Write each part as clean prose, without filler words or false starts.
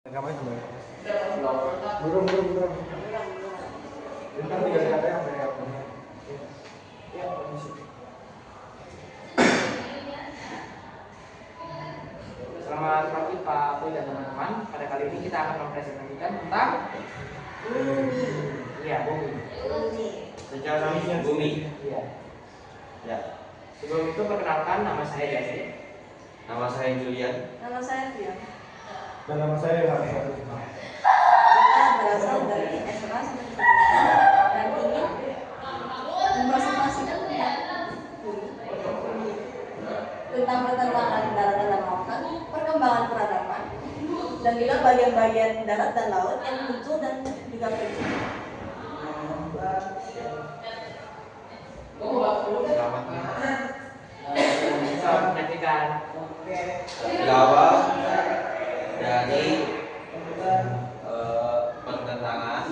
Rekaman sebenarnya. Burung. Bentar 3 kata yang saya punya. Ya, permisi. Selamat pagi Pak Boy dan teman-teman. Pada kali ini kita akan mempresentasikan tentang Bumi. Iya, bumi. Sejarah bumi. Iya. Ya. Sebelum itu perkenalkan, nama saya Jasri. Nama saya Julian. Nama saya Fion. Dan nama saya Ilham. Kita berasal dari SMA dan ingin mempresentasikan tentang bumi, tentang perkembangan darat dan lautan, perkembangan peradaban, dan juga bagian-bagian darat dan laut yang muncul dan juga pergi. Selamat Selamat menyaksikan. berawal dari pertentangan.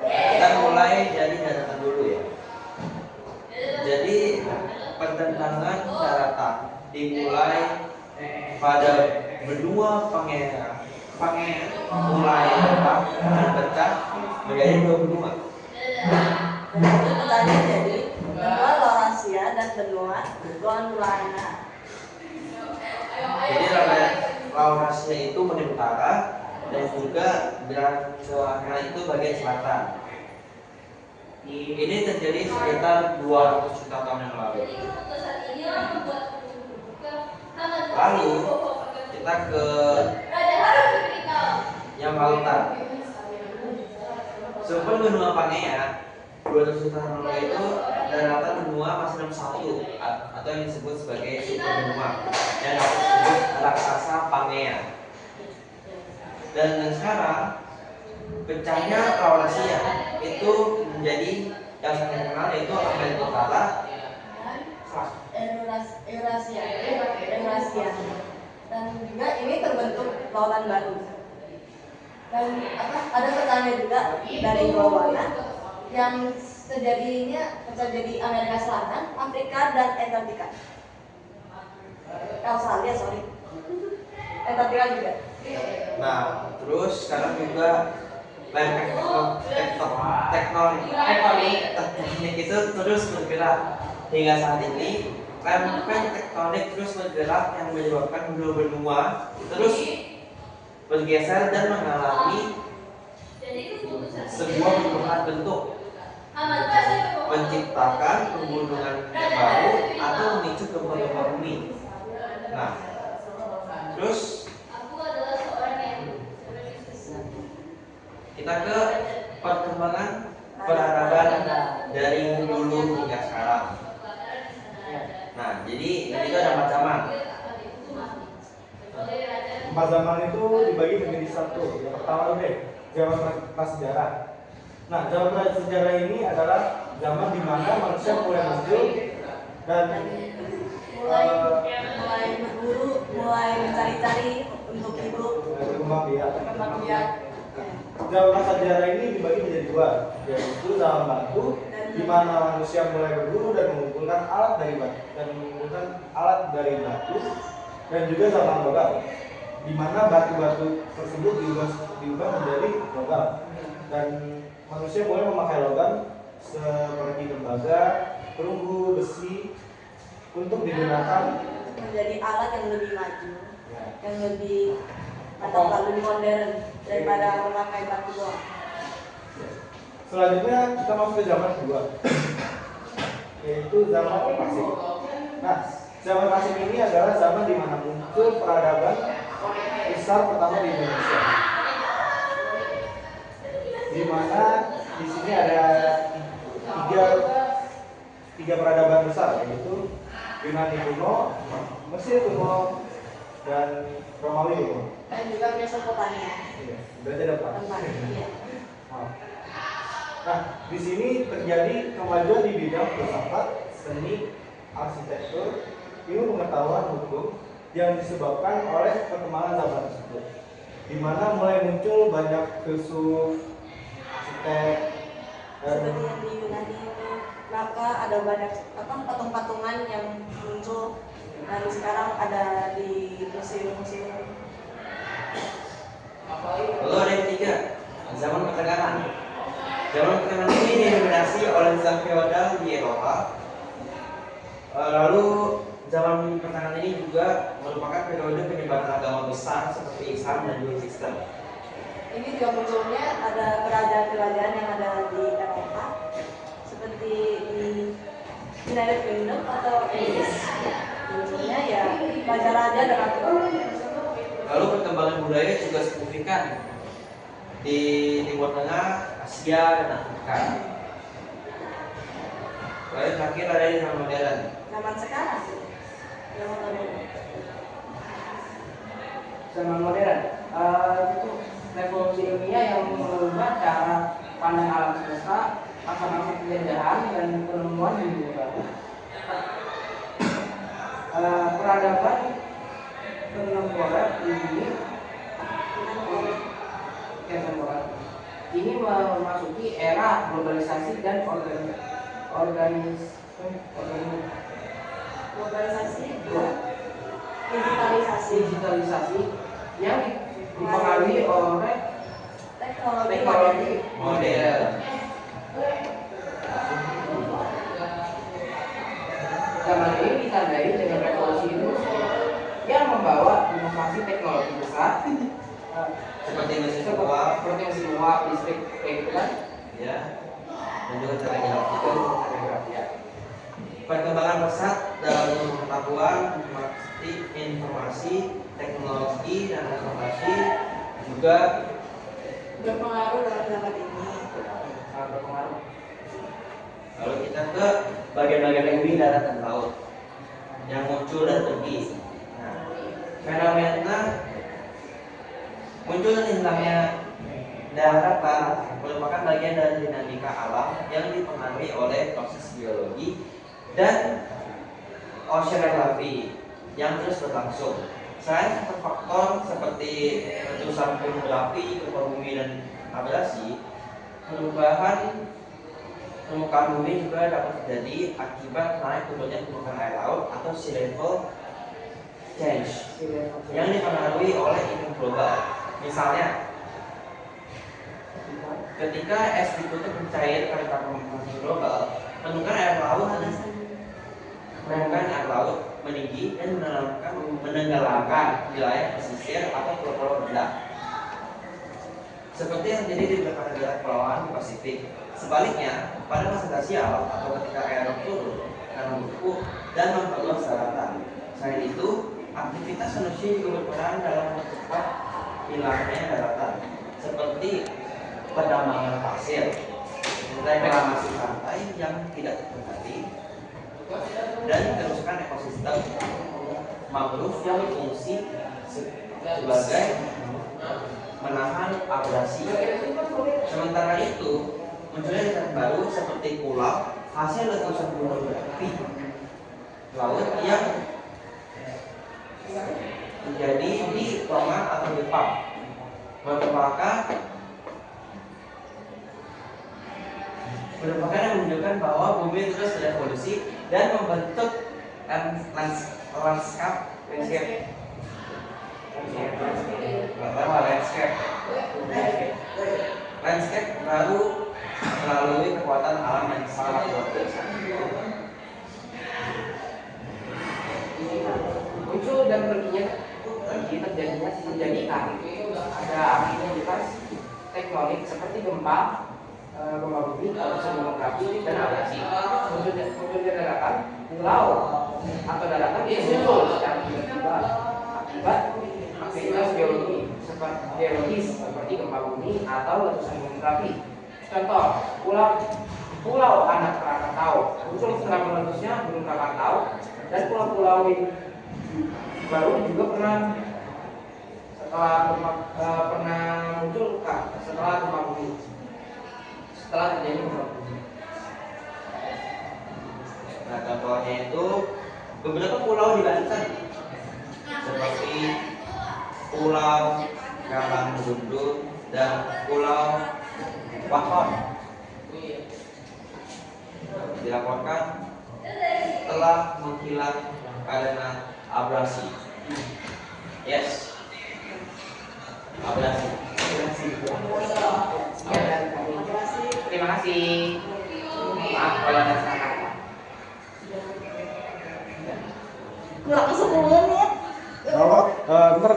Kita mulai dari daratan dulu ya. Jadi pertentangan daratan dimulai pada benua Pangaea mulai retak dan pecah menjadi 2 benua. Dan itu petanya jadi benua Laurasia dan benua Gondwana. Jadi Laurasia itu bagian utara dan juga Gondwana itu bagian selatan. Ini terjadi sekitar 200 juta tahun yang lalu. Lalu kita ke yang lautan. Sumber benua Pangaea 200 juta tahun lalu itu daratan benua masih 61 atau yang disebut sebagai super benua dan disebut raksasa Pangaea. Dan sekarang pecahnya Laurasia itu menjadi yang sangat terkenal yaitu Amerika Utara, Eurasia. Dan juga ini terbentuk lautan baru. Dan ada petanya juga dari Gondwana yang terjadi Amerika Selatan, Afrika dan Antartika. Australia, sorry. Antartika juga. Nah, terus sekarang juga tektonik itu terus bergerak hingga saat ini. Lempeng tektonik terus bergerak yang menyebabkan dua benua terus bergeser dan mengalami sebuah perubahan bentuk, menciptakan pegunungan yang baru atau memicu gempa-gempa bumi. Nah, terus kita ke perkembangan peradaban dari dulu hingga sekarang. Nah, jadi itu ada 4 zaman. 4 zaman itu dibagi menjadi 1. Yang pertama dulu deh, zaman prasejarah. Nah, zaman prasejarah ini adalah zaman di mana manusia mulai muncul dan mulai berburu, mulai mencari-cari untuk hidup, berkembang biak. Zaman Ya. prasejarah ini dibagi menjadi 2, yaitu zaman batu di mana manusia mulai berburu dan mengumpulkan alat dari batu, dan juga zaman logam di mana batu-batu tersebut diubah menjadi logam dan manusia mulai memakai logam seperti tembaga, perunggu, besi untuk digunakan menjadi alat yang lebih maju, yang lebih lebih modern daripada memakai batu doang. Selanjutnya kita masuk ke zaman kedua, yaitu zaman pasif. Nah, zaman pasif ini adalah zaman di mana muncul peradaban besar pertama di Indonesia. Di mana di sini ada tiga peradaban besar, yaitu Yunani kuno, Mesir kuno, dan Romawi kuno. Dan juga Mesopotamia. Iya, berarti ada 4. Tempat. Iya. Nah, di sini terjadi kemajuan di bidang filsafat, seni, arsitektur, ilmu pengetahuan, hukum yang disebabkan oleh perkembangan zaman tersebut. Di mana mulai muncul banyak filsuf, arsitek, Seperti yang di Yunani itu, maka ada banyak patung-patungan yang muncul dan sekarang ada di museum-museum. feodal di Eropa. Lalu zaman pertengahan ini juga merupakan periode penyebaran agama besar seperti Islam dan juga Kristen. Ini juga munculnya ada kerajaan-kerajaan yang ada di Eropa seperti di United Kingdom atau Inggris. Munculnya ya raja-raja dan ratu. Lalu perkembangan budaya juga signifikan di Timur Tengah, Asia, dan Afrika. Lalu terakhir ada di zaman modern. Zaman sekarang sih. Zaman modern. Zaman modern itu revolusi ilmiah yang mengubah cara pandang alam semesta, masa-masa penjajahan dan penemuan ilmu baru. Peradaban kontemporer ini memasuki era globalisasi dan digitalisasi yang dipengaruhi oleh teknologi modern. Zaman ini ditandai dengan revolusi industri yang membawa inovasi teknologi besar Seperti mesin uap, listrik, kayak gitu kan? ya, dan juga telegrafi. Perkembangan pesat dalam pengetahuan, informasi, teknologi, dan transportasi juga Berpengaruh dalam zaman ini. berpengaruh. Lalu kita ke bagian-bagian bumi, darat, dan laut yang muncul dan pergi. Nah, fenomena muncul dan hilangnya daratan merupakan bagian dari dinamika alam yang dipengaruhi oleh proses biologi dan oceanografi yang terus berlangsung. Selain faktor seperti letusan gunung berapi, gempa bumi, dan abrasi, perubahan permukaan bumi juga dapat terjadi akibat naik turunnya permukaan air laut atau sea level change yang dipengaruhi oleh iklim global. Misalnya, ketika es di kutub mencair karena pemanasan global, permukaan air laut meninggi dan menenggelamkan wilayah pesisir atau pulau-pulau rendah. Seperti yang terjadi di beberapa negara kepulauan di Pasifik. Sebaliknya, pada masa glasial atau ketika air laut turun karena membeku dan memperluas daratan. Selain itu, aktivitas manusia juga berperan dalam mempercepat hilangnya daratan, seperti pendambangan pasir, reklamasi pantai yang tidak terhenti, dan kerusakan ekosistem mangrove yang berfungsi sebagai menahan abrasi. Sementara itu, munculnya daratan baru seperti pulau hasil letusan gunung berapi laut yang terjadi di Tonga atau Jepang, merupakan yang menunjukkan bahwa bumi terus berevolusi dan membentuk landscape baru melalui kekuatan alam yang sangat luar biasa. Muncul dan terjadinya menjadikan ada aktivitas tektonik seperti gempa bumi, oceanografi, dan abrasi. Munculnya daratan, pulau atau daratan muncul secara tiba-tiba akibat aktivitas geologis seperti gempa bumi atau letusan gunung berapi. Contoh, pulau anak Krakatau muncul setelah meletusnya gunung Krakatau, dan pulau-pulau baru juga pernah muncul setelah gempa bumi, setelah terjadi gempa bumi. Nah, contohnya itu beberapa pulau di Banten seperti Pulau Galang Gundul dan Pulau Wahon dilaporkan telah menghilang karena abrasi. Yes, abrasi. Terima kasih. Maaf kalau ada salah kata. Kurang 10 menit. Kalau ntar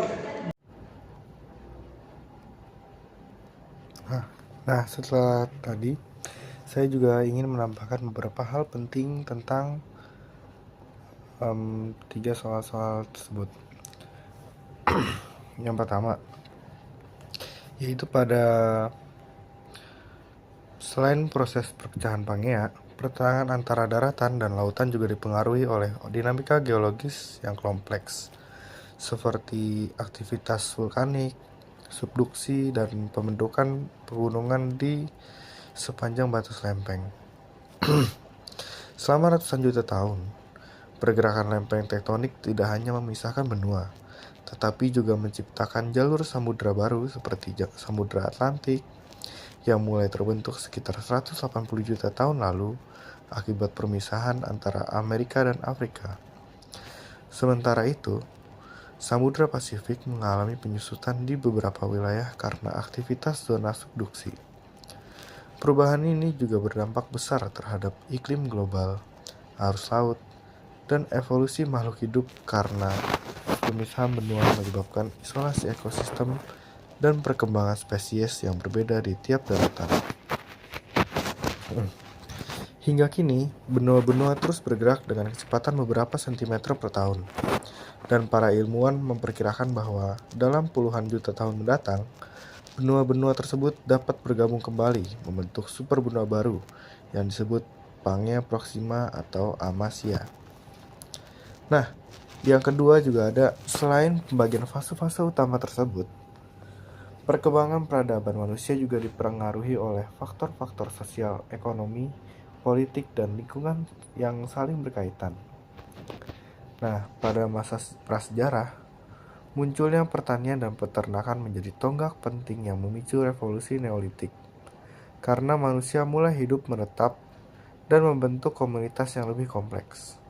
Nah, setelah tadi saya juga ingin menambahkan beberapa hal penting tentang 3 soal-soal tersebut. Yang pertama, yaitu selain proses perpecahan Pangea, pertentangan antara daratan dan lautan juga dipengaruhi oleh dinamika geologis yang kompleks, seperti aktivitas vulkanik, subduksi, dan pembentukan pegunungan di sepanjang batu lempeng. Selama ratusan juta tahun, pergerakan lempeng tektonik tidak hanya memisahkan benua, tetapi juga menciptakan jalur samudra baru seperti Samudra Atlantik yang mulai terbentuk sekitar 180 juta tahun lalu akibat permisahan antara Amerika dan Afrika. Sementara itu, Samudra Pasifik mengalami penyusutan di beberapa wilayah karena aktivitas zona subduksi. Perubahan ini juga berdampak besar terhadap iklim global, arus laut, dan evolusi makhluk hidup karena pemisahan benua menyebabkan isolasi ekosistem dan perkembangan spesies yang berbeda di tiap daratan. Hingga kini, benua-benua terus bergerak dengan kecepatan beberapa sentimeter per tahun, dan para ilmuwan memperkirakan bahwa dalam puluhan juta tahun mendatang, benua-benua tersebut dapat bergabung kembali membentuk superbenua baru yang disebut Pangea Proxima atau Amasya. Nah, yang kedua juga ada, selain pembagian fase-fase utama tersebut, perkembangan peradaban manusia juga dipengaruhi oleh faktor-faktor sosial, ekonomi, politik, dan lingkungan yang saling berkaitan. Nah, pada masa prasejarah, munculnya pertanian dan peternakan menjadi tonggak penting yang memicu revolusi Neolitik, karena manusia mulai hidup menetap dan membentuk komunitas yang lebih kompleks.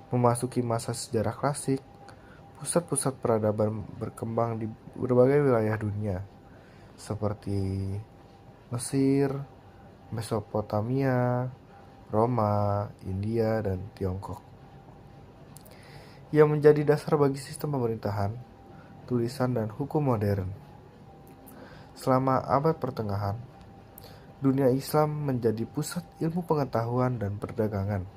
Memasuki masa sejarah klasik, pusat-pusat peradaban berkembang di berbagai wilayah dunia, seperti Mesir, Mesopotamia, Roma, India, dan Tiongkok, yang menjadi dasar bagi sistem pemerintahan, tulisan, dan hukum modern. Selama abad pertengahan, dunia Islam menjadi pusat ilmu pengetahuan dan perdagangan,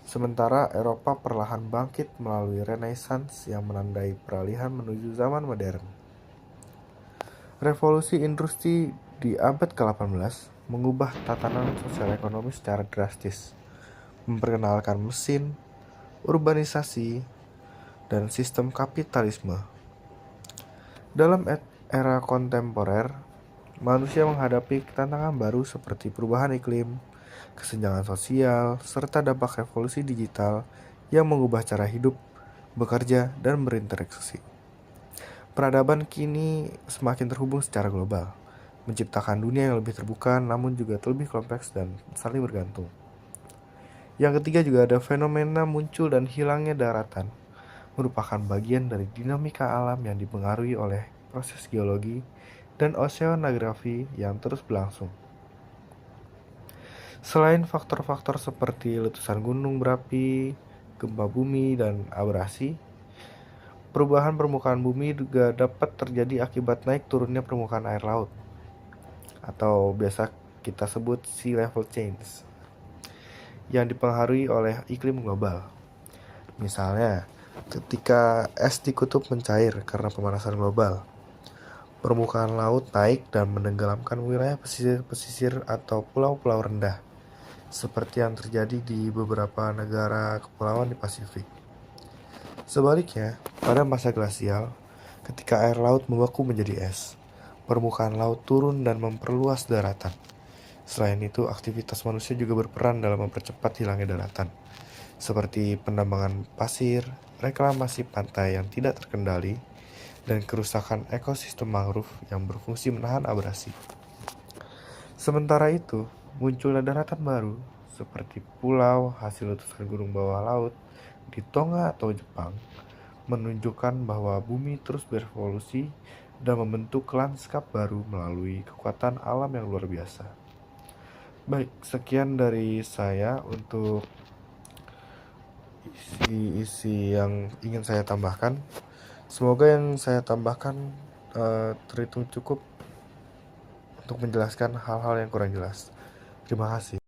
sementara Eropa perlahan bangkit melalui Renaissance yang menandai peralihan menuju zaman modern. Revolusi industri di abad ke-18 mengubah tatanan sosial ekonomi secara drastis, memperkenalkan mesin, urbanisasi, dan sistem kapitalisme. Dalam era kontemporer, manusia menghadapi tantangan baru seperti perubahan iklim, kesenjangan sosial, serta dampak revolusi digital yang mengubah cara hidup, bekerja, dan berinteraksi. Peradaban kini semakin terhubung secara global, menciptakan dunia yang lebih terbuka namun juga lebih kompleks dan saling bergantung. Yang ketiga juga ada fenomena muncul dan hilangnya daratan, merupakan bagian dari dinamika alam yang dipengaruhi oleh proses geologi dan oceanografi yang terus berlangsung. Selain faktor-faktor seperti letusan gunung berapi, gempa bumi, dan abrasi, perubahan permukaan bumi juga dapat terjadi akibat naik turunnya permukaan air laut, atau biasa kita sebut sea level change, yang dipengaruhi oleh iklim global. Misalnya, ketika es di kutub mencair karena pemanasan global, permukaan laut naik dan menenggelamkan wilayah pesisir atau pulau-pulau rendah, seperti yang terjadi di beberapa negara kepulauan di Pasifik. Sebaliknya, pada masa glasial, ketika air laut membeku menjadi es, permukaan laut turun dan memperluas daratan. Selain itu, aktivitas manusia juga berperan dalam mempercepat hilangnya daratan, seperti penambangan pasir, reklamasi pantai yang tidak terkendali, dan kerusakan ekosistem mangrove yang berfungsi menahan abrasi. Sementara itu, munculnya daratan baru, seperti pulau hasil letusan gunung bawah laut di Tonga atau Jepang, menunjukkan bahwa bumi terus berevolusi dan membentuk lanskap baru melalui kekuatan alam yang luar biasa. Baik, sekian dari saya untuk isi-isi yang ingin saya tambahkan. Semoga yang saya tambahkan terhitung cukup untuk menjelaskan hal-hal yang kurang jelas. Terima kasih.